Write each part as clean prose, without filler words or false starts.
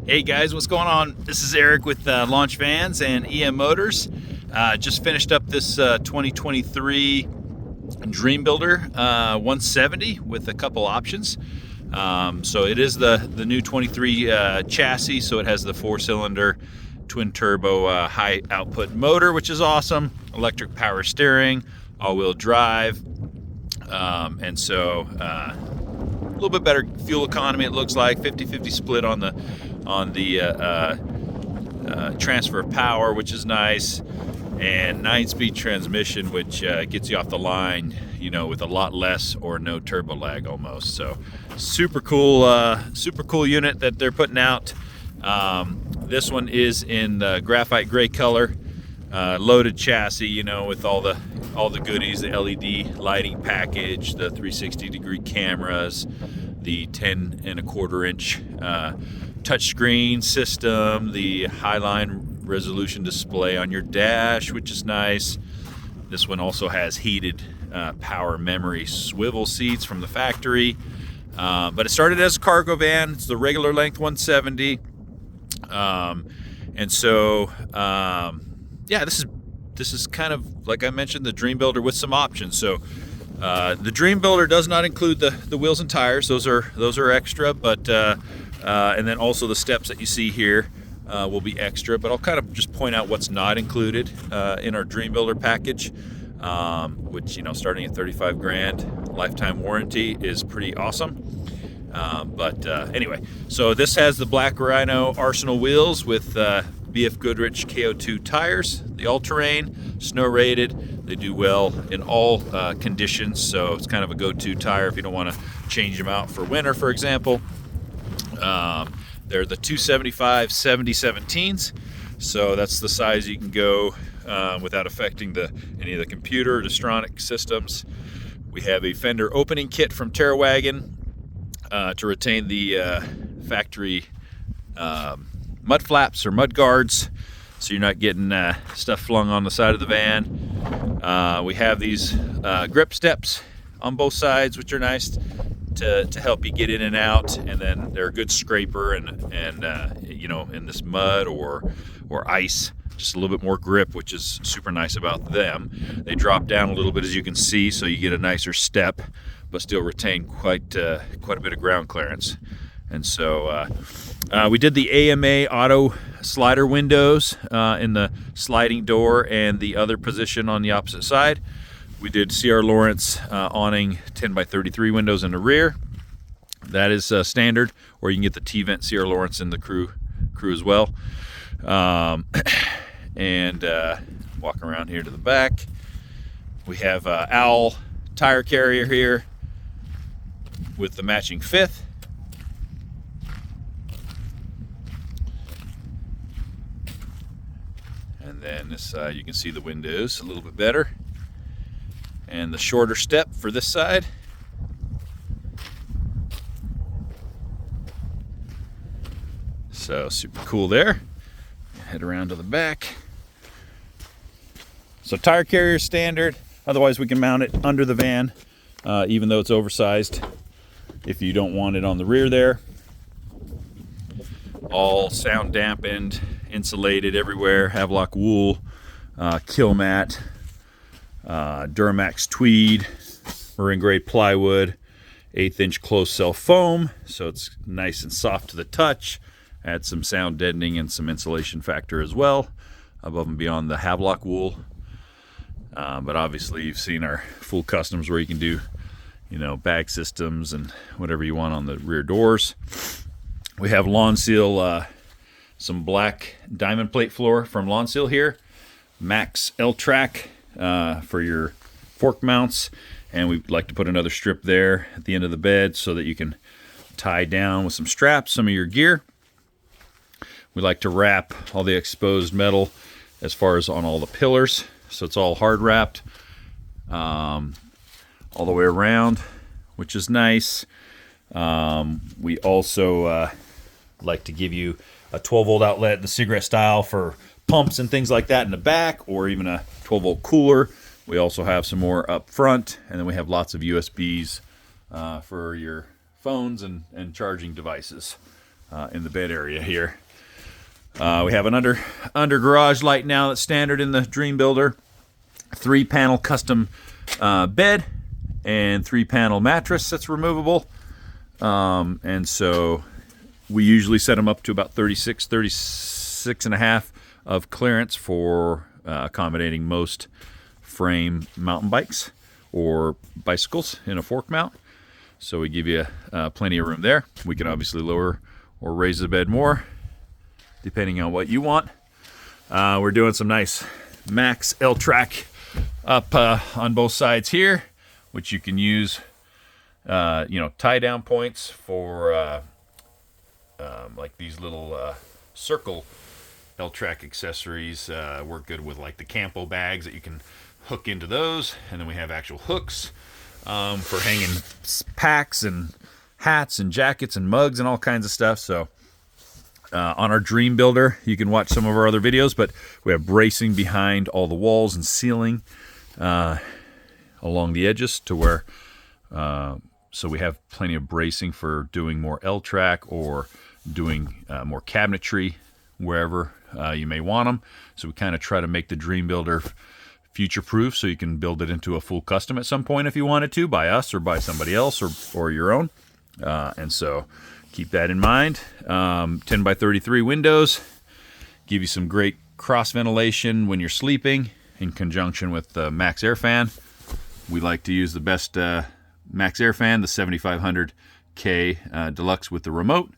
Hey guys, what's going on? This is Eric with Launch Vans and EM Motors. Just finished up this 2023 Dreambuilder 170 with a couple options. So it is the new 23 chassis, so it has the 4-cylinder twin turbo high output motor, which is awesome. Electric power steering, all-wheel drive, and so a little bit better fuel economy. It looks like 50-50 split on the transfer of power, which is nice, and 9-speed transmission, which gets you off the line, you know, with a lot less or no turbo lag almost. So super cool unit that they're putting out. This one is in the graphite gray color, loaded chassis, you know, with all the goodies, the LED lighting package, the 360-degree cameras, the 10 1/4 inch touchscreen system, the Highline resolution display on your dash, which is nice. This one also has heated power memory swivel seats from the factory, but it started as a cargo van. It's the regular length 170, and so yeah, this is kind of, like I mentioned, the Dreambuilder with some options. So the Dreambuilder does not include the wheels and tires. Those are extra, but and then also the steps that you see here will be extra. But I'll kind of just point out what's not included in our Dreambuilder package, which, you know, starting at 35 grand, lifetime warranty is pretty awesome. But anyway, so this has the Black Rhino Arsenal wheels with BF Goodrich KO2 tires, the all-terrain, snow rated. They do well in all conditions, so it's kind of a go-to tire if you don't want to change them out for winter, for example. They're the 275/70/17s, so that's the size you can go without affecting any of the computer or Distronic systems. We have a fender opening kit from Terrawagon to retain the factory mud flaps or mud guards, so you're not getting stuff flung on the side of the van. We have these grip steps on both sides, which are nice to help you get in and out, and then they're a good scraper and you know, in this mud or ice, just a little bit more grip, which is super nice about them. They drop down a little bit, as you can see, so you get a nicer step, but still retain quite a bit of ground clearance. And so we did the AMA auto slider windows in the sliding door and the other position on the opposite side. We did C.R. Lawrence awning 10x33 windows in the rear. That is standard, or you can get the T-vent C.R. Lawrence in the crew as well. And walking around here to the back, we have Owl tire carrier here with the matching fifth. And then this you can see the windows a little bit better, and the shorter step for this side. So super cool there. Head around to the back. So tire carrier standard, otherwise we can mount it under the van, even though it's oversized, if you don't want it on the rear there. All sound dampened, insulated everywhere, Havlock wool, Kilmat, Duramax tweed, marine grade plywood, 1/8 inch closed cell foam, so it's nice and soft to the touch. Add some sound deadening and some insulation factor as well, above and beyond the Havlock wool. But obviously you've seen our full customs where you can do, you know, bag systems and whatever you want on the rear doors. We have Lawn Seal, some black diamond plate floor from Lawn Seal here, Maxxair track for your fork mounts, and we like to put another strip there at the end of the bed so that you can tie down with some straps some of your gear. We like to wrap all the exposed metal as far as on all the pillars, so it's all hard wrapped all the way around, which is nice. We also like to give you a 12-volt outlet, the cigarette style, for pumps and things like that in the back, or even a 12-volt cooler. We also have some more up front, and then we have lots of USBs for your phones and charging devices. in the bed area here. We have an under garage light now that's standard in the Dreambuilder. 3-panel custom bed and 3-panel mattress that's removable. And so we usually set them up to about 36 and a half of clearance for accommodating most frame mountain bikes or bicycles in a fork mount. So we give you plenty of room there. We can obviously lower or raise the bed more depending on what you want. We're doing some nice Max L-track up on both sides here, which you can use tie down points for like these little circle L-track accessories. Work good with like the Campo bags that you can hook into those, and then we have actual hooks for hanging packs and hats and jackets and mugs and all kinds of stuff. So on our Dreambuilder, you can watch some of our other videos, but we have bracing behind all the walls and ceiling along the edges to where so we have plenty of bracing for doing more L-track or doing more cabinetry wherever you may want them. So we kind of try to make the Dreambuilder future-proof so you can build it into a full custom at some point if you wanted to, by us or by somebody else or your own. And so keep that in mind. 10 by 33 windows give you some great cross ventilation when you're sleeping in conjunction with the Maxxair fan. We like to use the best Maxxair fan, the 7500K Deluxe with the remote.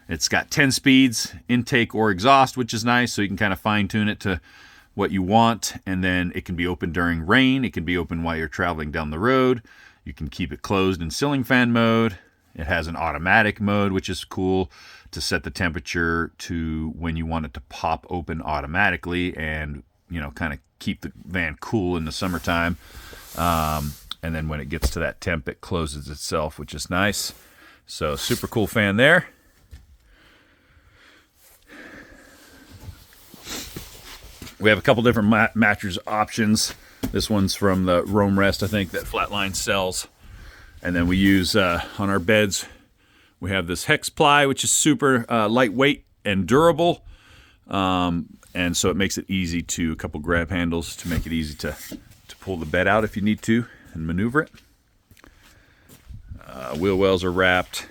It's got 10 speeds, intake or exhaust, which is nice, so you can kind of fine-tune it to what you want, and then it can be open during rain. It can be open while you're traveling down the road. You can keep it closed in ceiling fan mode. It has an automatic mode, which is cool, to set the temperature to when you want it to pop open automatically and, kind of keep the van cool in the summertime. And then when it gets to that temp, it closes itself, which is nice. So super cool fan there. We have a couple different mattress options. This one's from the Roam Rest, I think, that Flatline sells. And then we use, on our beds, we have this hex ply, which is super lightweight and durable. And so it makes it easy a couple grab handles to make it easy to pull the bed out if you need to and maneuver it. Wheel wells are wrapped.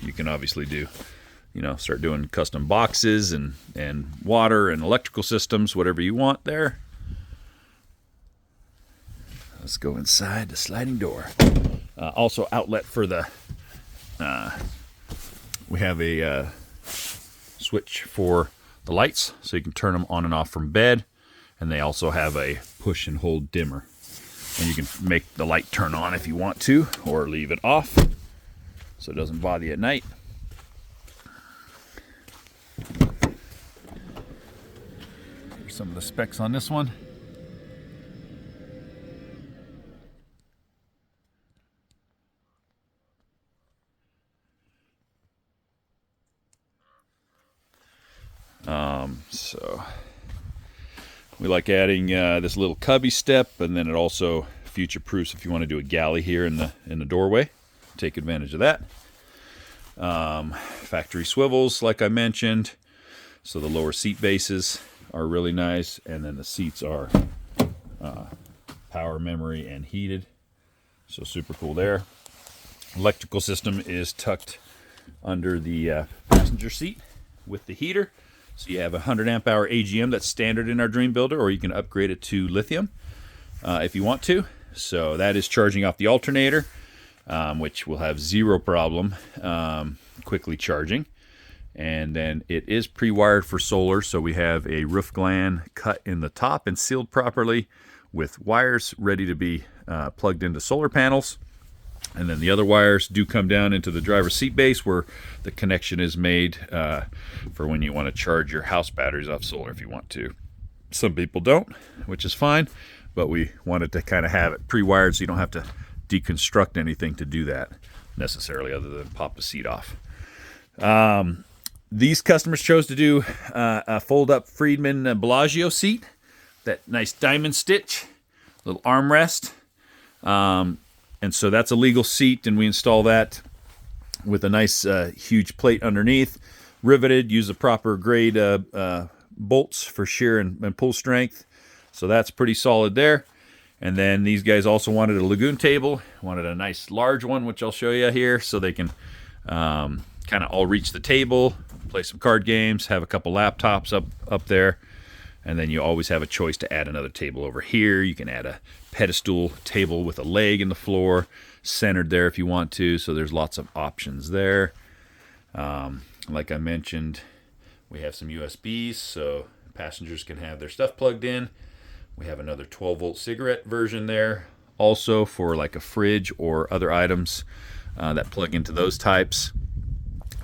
You can obviously start doing custom boxes and water and electrical systems, whatever you want there. Let's go inside the sliding door. Also outlet for the, we have a switch for the lights, so you can turn them on and off from bed. And they also have a push and hold dimmer. And you can make the light turn on if you want to, or leave it off so it doesn't bother you at night. Here's some of the specs on this one. So we like adding this little cubby step, and then it also future-proofs if you want to do a galley here in the doorway. Take advantage of that. Factory swivels, like I mentioned, so the lower seat bases are really nice, and then the seats are power memory and heated, so super cool there. Electrical system is tucked under the passenger seat with the heater. So you have a 100 amp hour AGM that's standard in our Dreambuilder, or you can upgrade it to lithium if you want to. So that is charging off the alternator, which will have zero problem quickly charging. And then it is pre-wired for solar, so we have a roof gland cut in the top and sealed properly with wires ready to be plugged into solar panels. And then the other wires do come down into the driver's seat base where the connection is made for when you want to charge your house batteries off solar if you want to. Some people don't, which is fine, but we wanted to kind of have it pre-wired so you don't have to deconstruct anything to do that necessarily, other than pop the seat off. These customers chose to do a fold-up Friedman Bellagio seat, that nice diamond stitch, little armrest. And so that's a legal seat, and we install that with a nice huge plate underneath. riveted. Use the proper grade bolts for shear and pull strength. So that's pretty solid there. And then these guys also wanted a Lagun table, wanted a nice large one, which I'll show you here, so they can kind of all reach the table, play some card games, have a couple laptops up there. And then you always have a choice to add another table over here. You can add a pedestal table with a leg in the floor, centered there if you want to. So there's lots of options there. Like I mentioned, we have some USBs, so passengers can have their stuff plugged in. We have another 12-volt cigarette version there, also for like a fridge or other items that plug into those types.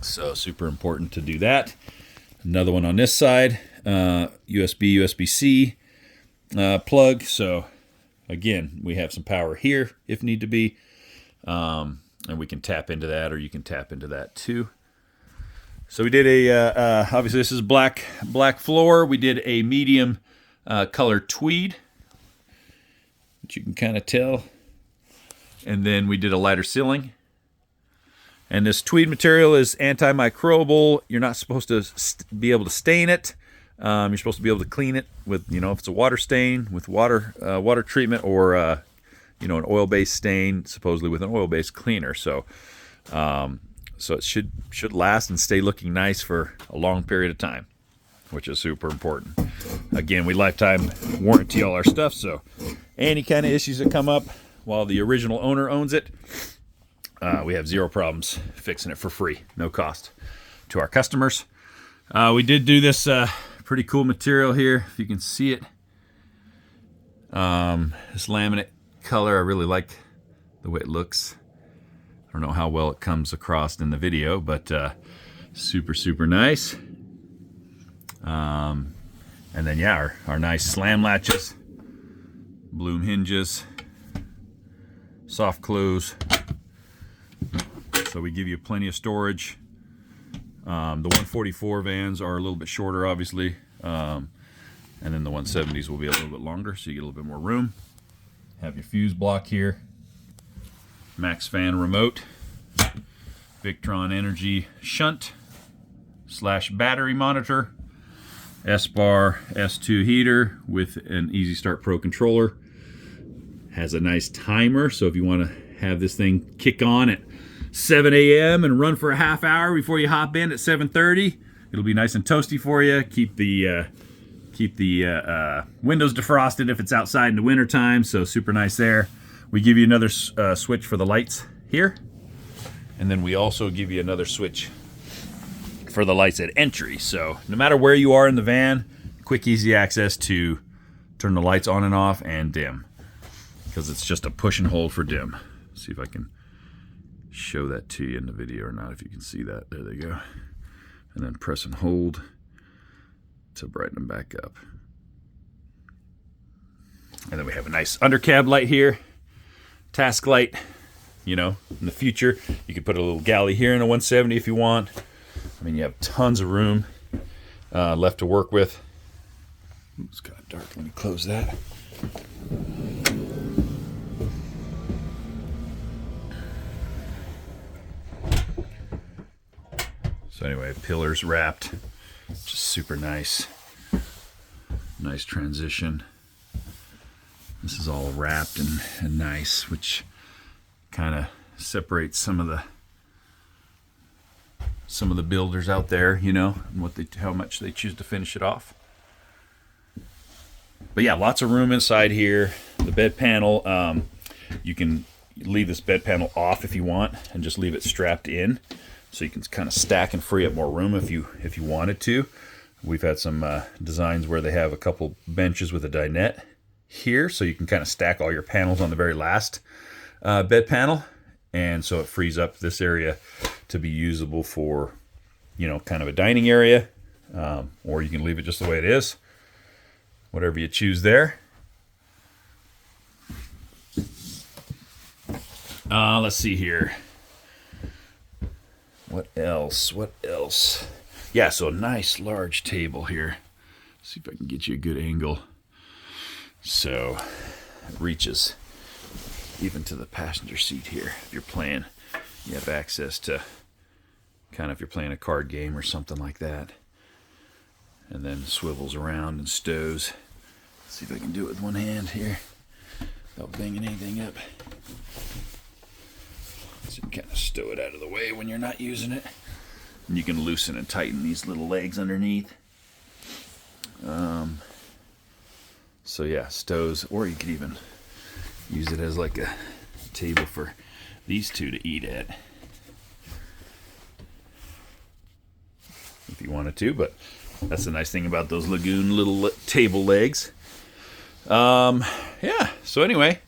So super important to do that. Another one on this side. USB, USB-C plug. So again, we have some power here if need to be, and we can tap into that, or you can tap into that too. So we did a obviously this is black floor. We did a medium color tweed, which you can kind of tell, and then we did a lighter ceiling. And this tweed material is antimicrobial. You're not supposed to be able to stain it. You're supposed to be able to clean it with, if it's a water stain, with water treatment, or an oil-based stain, supposedly with an oil-based cleaner. So, so it should last and stay looking nice for a long period of time, which is super important. Again, we lifetime warranty all our stuff, so any kind of issues that come up while the original owner owns it, we have zero problems fixing it for free, no cost to our customers. We did do this pretty cool material here, if you can see it. This laminate color, I really like the way it looks. I don't know how well it comes across in the video, but super nice. And then yeah, our nice slam latches, bloom hinges, soft close. So we give you plenty of storage. The 144 vans are a little bit shorter, obviously, and then the 170s will be a little bit longer, so you get a little bit more room. Have your fuse block here, max fan remote, Victron Energy Shunt / battery monitor, Espar S2 heater with an Easy Start Pro controller. Has a nice timer, so if you want to have this thing kick on at 7 a.m. and run for a half hour before you hop in at 7:30, it'll be nice and toasty for you. Keep the windows defrosted if it's outside in the winter time, so super nice there. We give you another switch for the lights here, and then we also give you another switch for the lights at entry. So no matter where you are in the van, quick, easy access to turn the lights on and off and dim, because it's just a push and hold for dim. Let's see if I can show that to you in the video or not, if you can see that. There they go. And then press and hold to brighten them back up. And then we have a nice undercab light here, task light. In the future you could put a little galley here in a 170 if you want. I mean, you have tons of room left to work with. It's kind of dark. Let me close that. So anyway, pillars wrapped, just super nice. Nice transition. This is all wrapped and nice, which kind of separates some of the builders out there, and how much they choose to finish it off. But yeah, lots of room inside here. The bed panel, you can leave this bed panel off if you want, and just leave it strapped in, so you can kind of stack and free up more room if you wanted to. We've had some designs where they have a couple benches with a dinette here, so you can kind of stack all your panels on the very last bed panel, and so it frees up this area to be usable for, kind of a dining area, or you can leave it just the way it is, whatever you choose there. Let's see here. What else? Yeah, so a nice large table here. See if I can get you a good angle. So it reaches even to the passenger seat here. If you're playing, you have access to kind of if you're playing a card game or something like that. And then swivels around and stows. Let's see if I can do it with one hand here without banging anything up. So you can kind of stow it out of the way when you're not using it. And you can loosen and tighten these little legs underneath. So yeah, stows, or you could even use it as like a table for these two to eat at if you wanted to, but that's the nice thing about those Lagun little table legs. Yeah, so anyway,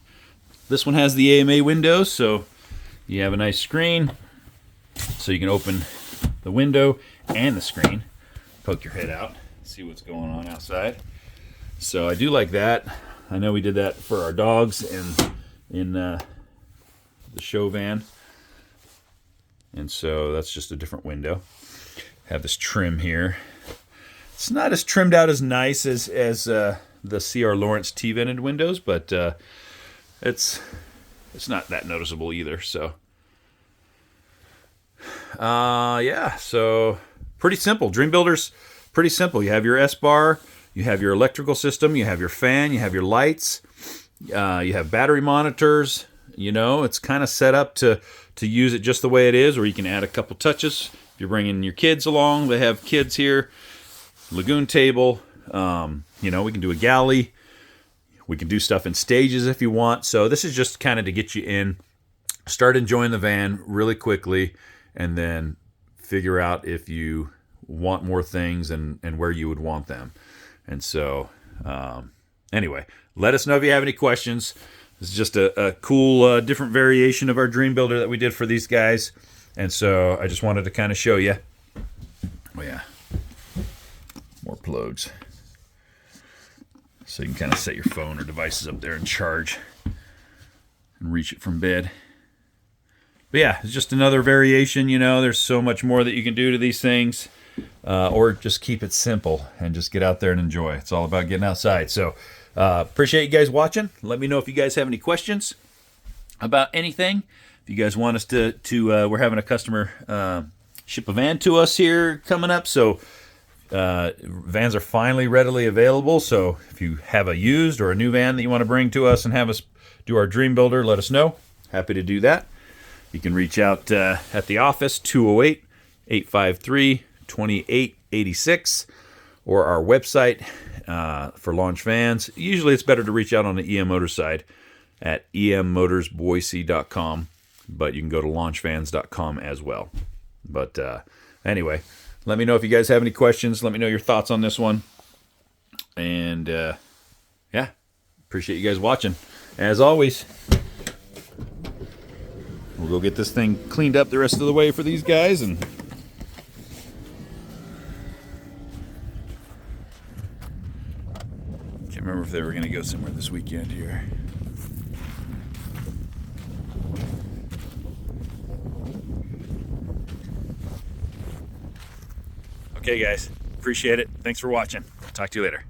this one has the AMA windows, so you have a nice screen, so you can open the window and the screen, poke your head out, see what's going on outside. So I do like that. I know we did that for our dogs in the show van, and so that's just a different window. Have this trim here. It's not as trimmed out as nice as the CR Lawrence T-vented windows, but it's not that noticeable either. So yeah, so pretty simple. Dreambuilders, pretty simple. You have your Espar, you have your electrical system, you have your fan, you have your lights, you have battery monitors. You know, it's kind of set up to use it just the way it is, or you can add a couple touches. If you're bringing your kids along, they have kids here. Lagun Table, you know, we can do a galley. We can do stuff in stages if you want. So this is just kind of to get you in, start enjoying the van really quickly, and then figure out if you want more things and where you would want them. And so, anyway, let us know if you have any questions. This is just a cool, different variation of our Dreambuilder that we did for these guys. And so I just wanted to kind of show you. Oh, yeah. More plugs. So you can kind of set your phone or devices up there and charge and reach it from bed. But yeah, it's just another variation. You know, there's so much more that you can do to these things. Or just keep it simple and just get out there and enjoy. It's all about getting outside. So appreciate you guys watching. Let me know if you guys have any questions about anything. If you guys want us to we're having a customer ship a van to us here coming up. So vans are finally readily available. So if you have a used or a new van that you want to bring to us and have us do our Dreambuilder, let us know. Happy to do that. You can reach out at the office, 208-853-2886, or our website for Launch Vans. Usually it's better to reach out on the EM Motors side at emmotorsboise.com, but you can go to launchvans.com as well. But anyway, let me know if you guys have any questions. Let me know your thoughts on this one. And yeah, appreciate you guys watching. As always, we'll go get this thing cleaned up the rest of the way for these guys, and can't remember if they were going to go somewhere this weekend here. Okay, guys, appreciate it. Thanks for watching. Talk to you later.